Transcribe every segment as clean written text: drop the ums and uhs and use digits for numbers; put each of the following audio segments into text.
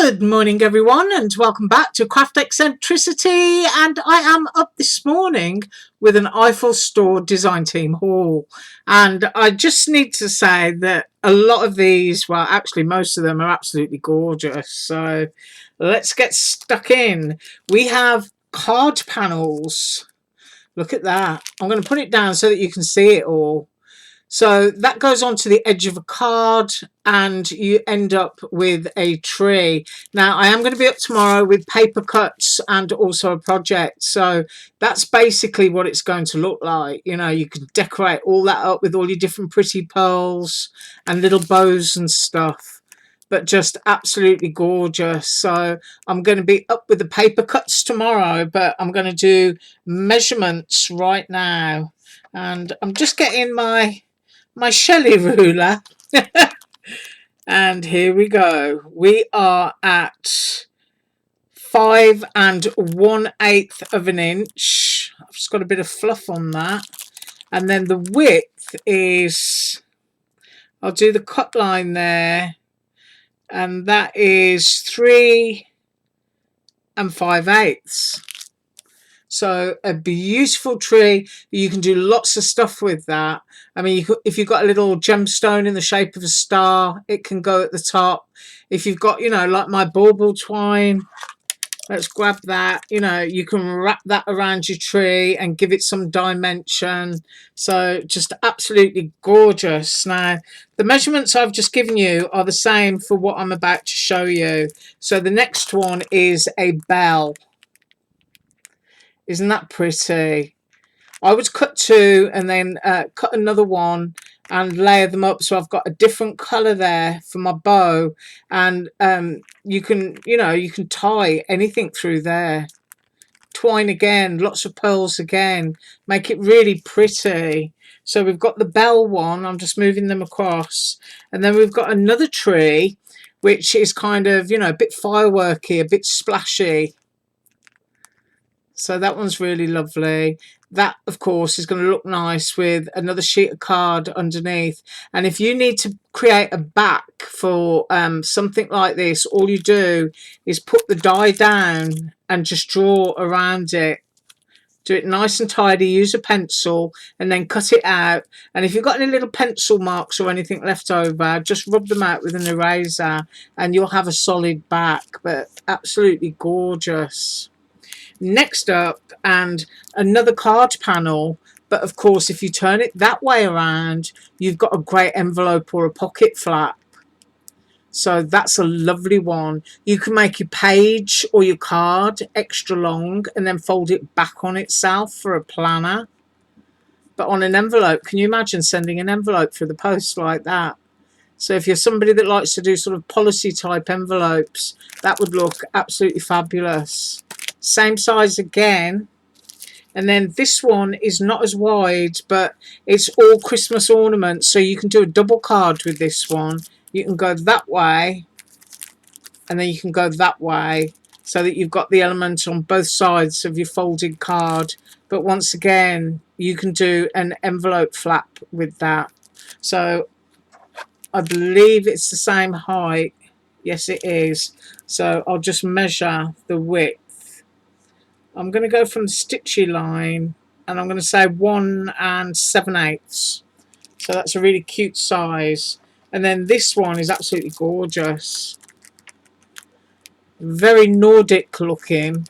Good morning, everyone, and welcome back to Craft Eccentricity. And I am up this morning with an Eiffel Store design team haul. And I just need to say that a lot of these, well, actually, most of them are absolutely gorgeous. So let's get stuck in. We have card panels. Look at that. I'm going to put it down so that you can see it all. So that goes onto the edge of a card and you end up with a tree. Now, I am going to be up tomorrow with paper cuts and also a project. So that's basically what it's going to look like. You know, you can decorate all that up with all your different pretty pearls and little bows and stuff. But just absolutely gorgeous. So I'm going to be up with the paper cuts tomorrow, but I'm going to do measurements right now. And I'm just getting my Shelley ruler. And here we go. We are at 5 1/8 of an inch. I've just got a bit of fluff on that. And then the width is, I'll do the cut line there, and that is 3 5/8. So a beautiful tree. You can do lots of stuff with that. I mean, if you've got a little gemstone in the shape of a star, it can go at the top. If you've got, you know, like my bauble twine, let's grab that. You know, you can wrap that around your tree and give it some dimension. So just absolutely gorgeous. Now, the measurements I've just given you are the same for what I'm about to show you. So the next one is a bell. Isn't that pretty? I would cut two and then cut another one and layer them up, so I've got a different colour there for my bow. And you can, you know, you can tie anything through there. Twine again, lots of pearls again, make it really pretty. So we've got the bell one, I'm just moving them across, and then we've got another tree which is kind of, you know, a bit fireworky, a bit splashy. So that one's really lovely. That, of course, is going to look nice with another sheet of card underneath. And if you need to create a back for something like this, all you do is put the die down and just draw around it. Do it nice and tidy, use a pencil, and then cut it out. And if you've got any little pencil marks or anything left over, just rub them out with an eraser and you'll have a solid back. But absolutely gorgeous. Next up, and another card panel, but of course if you turn it that way around, you've got a great envelope or a pocket flap. So that's a lovely one. You can make your page or your card extra long and then fold it back on itself for a planner. But on an envelope, can you imagine sending an envelope through the post like that? So if you're somebody that likes to do sort of policy type envelopes, that would look absolutely fabulous. Same size again. And then this one is not as wide, but it's all Christmas ornaments, so you can do a double card with this one. You can go that way and then you can go that way, so that you've got the element on both sides of your folded card. But once again, you can do an envelope flap with that. So I believe it's the same height. Yes, it is. So I'll just measure the width. I'm going to go from the stitchy line and I'm going to say 1 7/8. So that's a really cute size. And then this one is absolutely gorgeous. Very Nordic looking.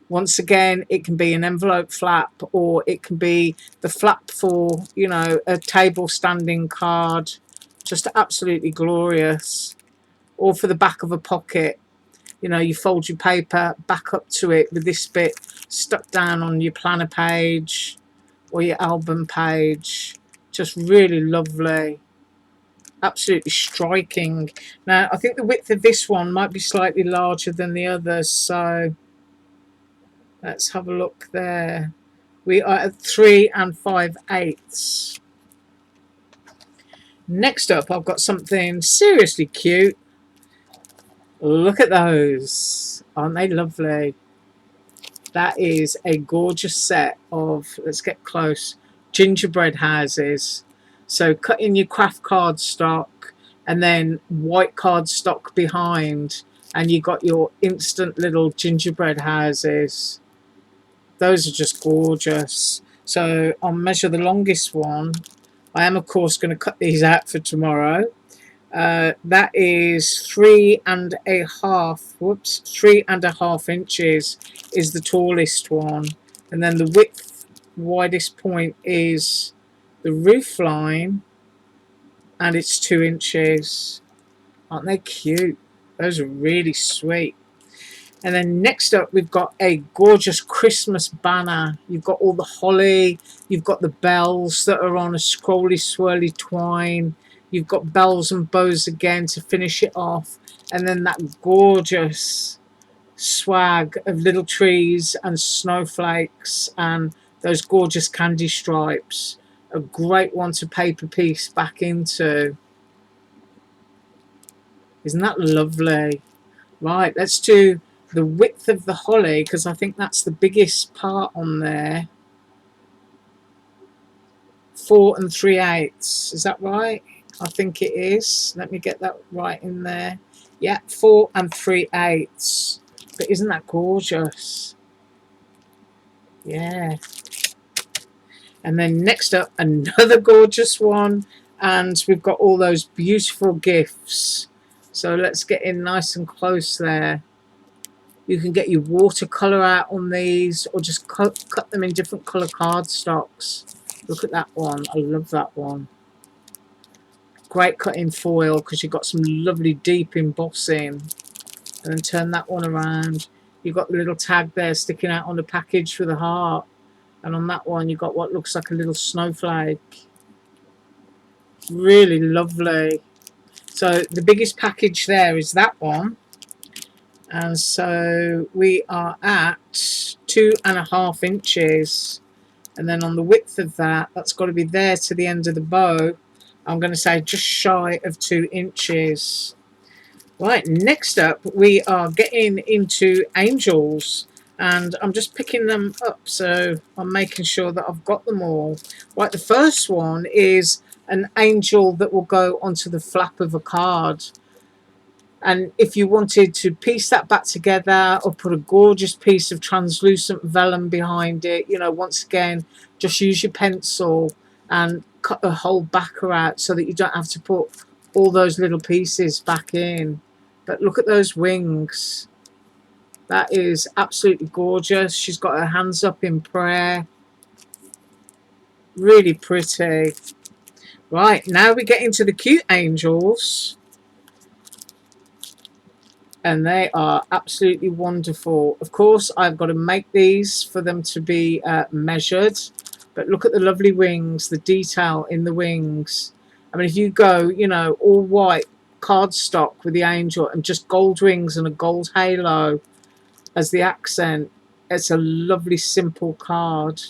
Once again, it can be an envelope flap, or it can be the flap for, you know, a table standing card. Just absolutely glorious. Or for the back of a pocket. You know, you fold your paper back up to it with this bit stuck down on your planner page or your album page. Just really lovely. Absolutely striking. Now, I think the width of this one might be slightly larger than the others, so let's have a look there. We are at 3 5/8. Next up, I've got something seriously cute. Look at those. Aren't they lovely? That is a gorgeous set of, let's get close, gingerbread houses. So cut in your craft cardstock and then white cardstock behind. And you got your instant little gingerbread houses. Those are just gorgeous. So I'll measure the longest one. I am, of course, going to cut these out for tomorrow. That is 3.5. Whoops, 3.5 inches is the tallest one, and then the widest point is the roof line, and it's 2 inches. Aren't they cute? Those are really sweet. And then next up, we've got a gorgeous Christmas banner. You've got all the holly. You've got the bells that are on a scrolly, swirly twine. You've got bells and bows again to finish it off. And then that gorgeous swag of little trees and snowflakes and those gorgeous candy stripes. A great one to paper piece back into. Isn't that lovely? Right, let's do the width of the holly, because I think that's the biggest part on there. 4 3/8. Is that right? I think it is. Let me get that right in there. Yeah, 4 3/8. But isn't that gorgeous? Yeah. And then next up, another gorgeous one. And we've got all those beautiful gifts. So let's get in nice and close there. You can get your watercolour out on these, or just cut them in different colour cardstocks. Look at that one. I love that one. Great cut in foil, because you've got some lovely deep embossing. And then turn that one around. You've got the little tag there sticking out on the package with a heart. And on that one, you've got what looks like a little snowflake. Really lovely. So the biggest package there is that one. And so we are at 2.5 inches. And then on the width of that, that's got to be there to the end of the bow. I'm going to say just shy of 2 inches. Right, next up, we are getting into angels. And I'm just picking them up, so I'm making sure that I've got them all. Right, the first one is an angel that will go onto the flap of a card. And if you wanted to piece that back together or put a gorgeous piece of translucent vellum behind it, you know, once again, just use your pencil and cut the whole backer out so that you don't have to put all those little pieces back in. But look at those wings. That is absolutely gorgeous. She's got her hands up in prayer. Really pretty. Right, now we get into the cute angels. And they are absolutely wonderful. Of course, I've got to make these for them to be measured. But look at the lovely wings, the detail in the wings. I mean, if you go, you know, all white cardstock with the angel and just gold wings and a gold halo as the accent, it's a lovely, simple card.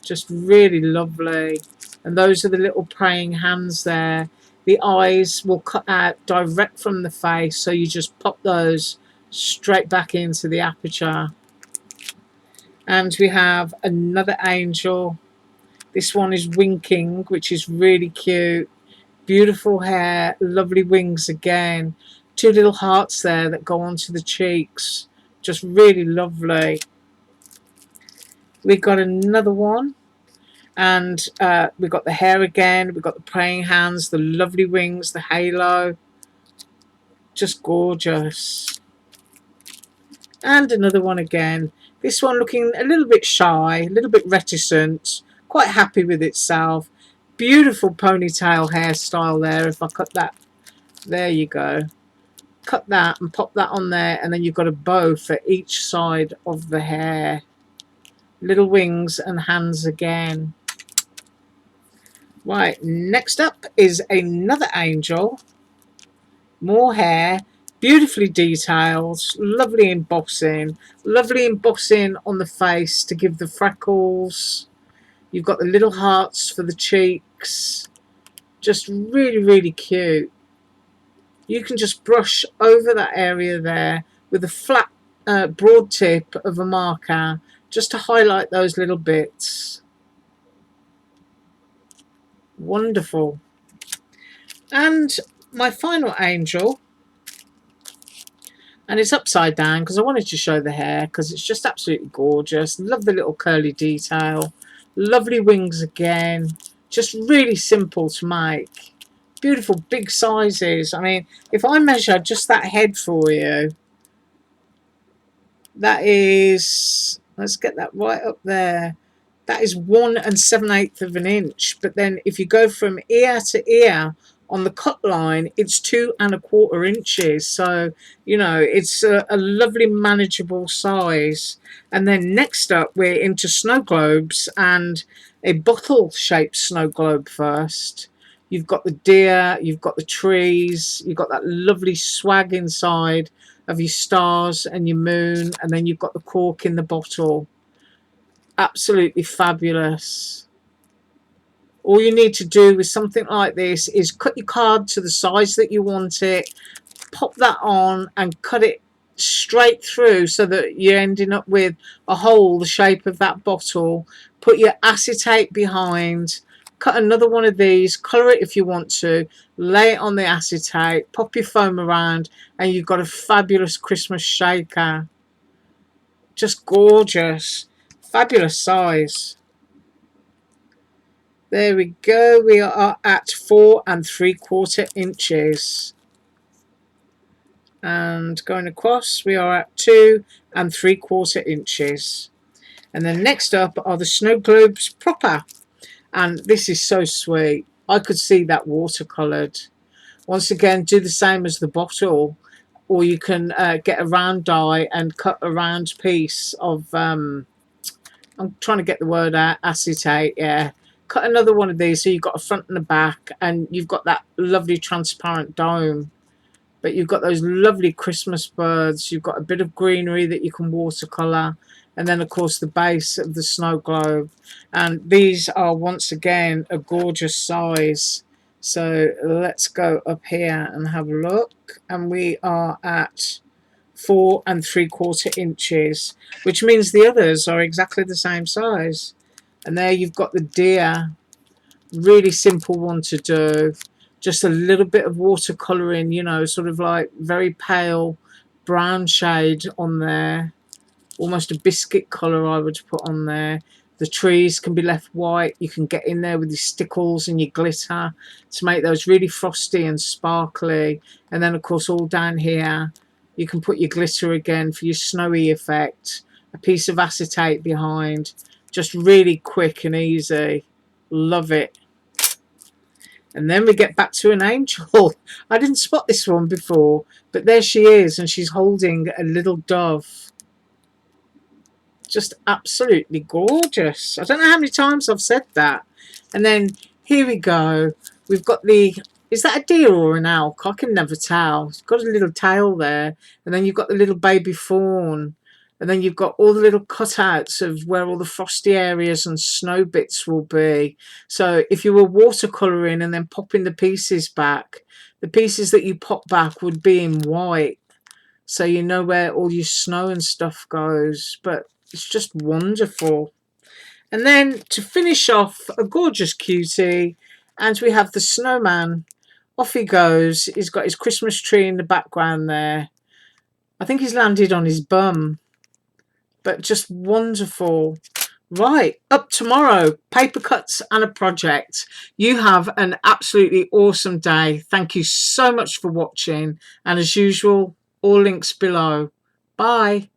Just really lovely. And those are the little praying hands there. The eyes will cut out direct from the face, so you just pop those straight back into the aperture. And we have another angel. This one is winking, which is really cute. Beautiful hair, lovely wings again. Two little hearts there that go onto the cheeks. Just really lovely. We've got another one. And we've got the hair again. We've got the praying hands, the lovely wings, the halo. Just gorgeous. And another one again. This one looking a little bit shy, a little bit reticent, quite happy with itself. Beautiful ponytail hairstyle there. If I cut that, there you go. Cut that and pop that on there, and then you've got a bow for each side of the hair. Little wings and hands again. Right, next up is another angel. More hair, beautifully detailed, lovely embossing on the face to give the freckles. You've got the little hearts for the cheeks. Just really, really cute. You can just brush over that area there with a flat, broad tip of a marker just to highlight those little bits. Wonderful. And my final angel And it's upside down because I wanted to show the hair because it's just absolutely gorgeous. Love the little curly detail. Lovely wings again. Just really simple to make. Beautiful big sizes. I mean, if I measure just that head for you, that is, let's get that right up there. That is 1 7/8 of an inch. But then if you go from ear to ear on the cut line, it's 2 1/4 inches. So, you know, it's a lovely manageable size. And then next up, we're into snow globes and a bottle shaped snow globe first. You've got the deer, you've got the trees, you've got that lovely swag inside of your stars and your moon, and then you've got the cork in the bottle. Absolutely fabulous. All you need to do with something like this is cut your card to the size that you want it, pop that on and cut it straight through so that you're ending up with a hole the shape of that bottle. Put your acetate behind, cut another one of these, colour it if you want to, lay it on the acetate, pop your foam around, and you've got a fabulous Christmas shaker. Just gorgeous. Fabulous size. There we go. We are at 4 3/4 inches. And going across, we are at 2 3/4 inches. And then next up are the snow globes proper. And this is so sweet. I could see that watercoloured. Once again, do the same as the bottle. Or you can get a round die and cut a round piece of I'm trying to get the word out, acetate, yeah. Cut another one of these so you've got a front and a back, and you've got that lovely transparent dome. But you've got those lovely Christmas birds. You've got a bit of greenery that you can watercolour. And then, of course, the base of the snow globe. And these are, once again, a gorgeous size. So let's go up here and have a look. And we are at 4 3/4 inches, which means the others are exactly the same size. And there you've got the deer. Really simple one to do. Just a little bit of watercolouring, you know, sort of like very pale brown shade on there. Almost a biscuit colour I would put on there. The trees can be left white. You can get in there with your stickles and your glitter to make those really frosty and sparkly. And then, of course, all down here, you can put your glitter again for your snowy effect. A piece of acetate behind. Just really quick and easy. Love it. And then we get back to an angel. I didn't spot this one before, but there she is, and she's holding a little dove. Just absolutely gorgeous. I don't know how many times I've said that. And then here we go. We've got the, is that a deer or an elk? I can never tell. It's got a little tail there. And then you've got the little baby fawn. And then you've got all the little cutouts of where all the frosty areas and snow bits will be. So if you were watercolouring and then popping the pieces back, the pieces that you pop back would be in white. So you know where all your snow and stuff goes. But it's just wonderful. And then to finish off, a gorgeous cutie. And we have the snowman. Off he goes. He's got his Christmas tree in the background there. I think he's landed on his bum. But just wonderful. Right, up tomorrow, paper cuts and a project. You have an absolutely awesome day. Thank you so much for watching. And as usual, all links below. Bye.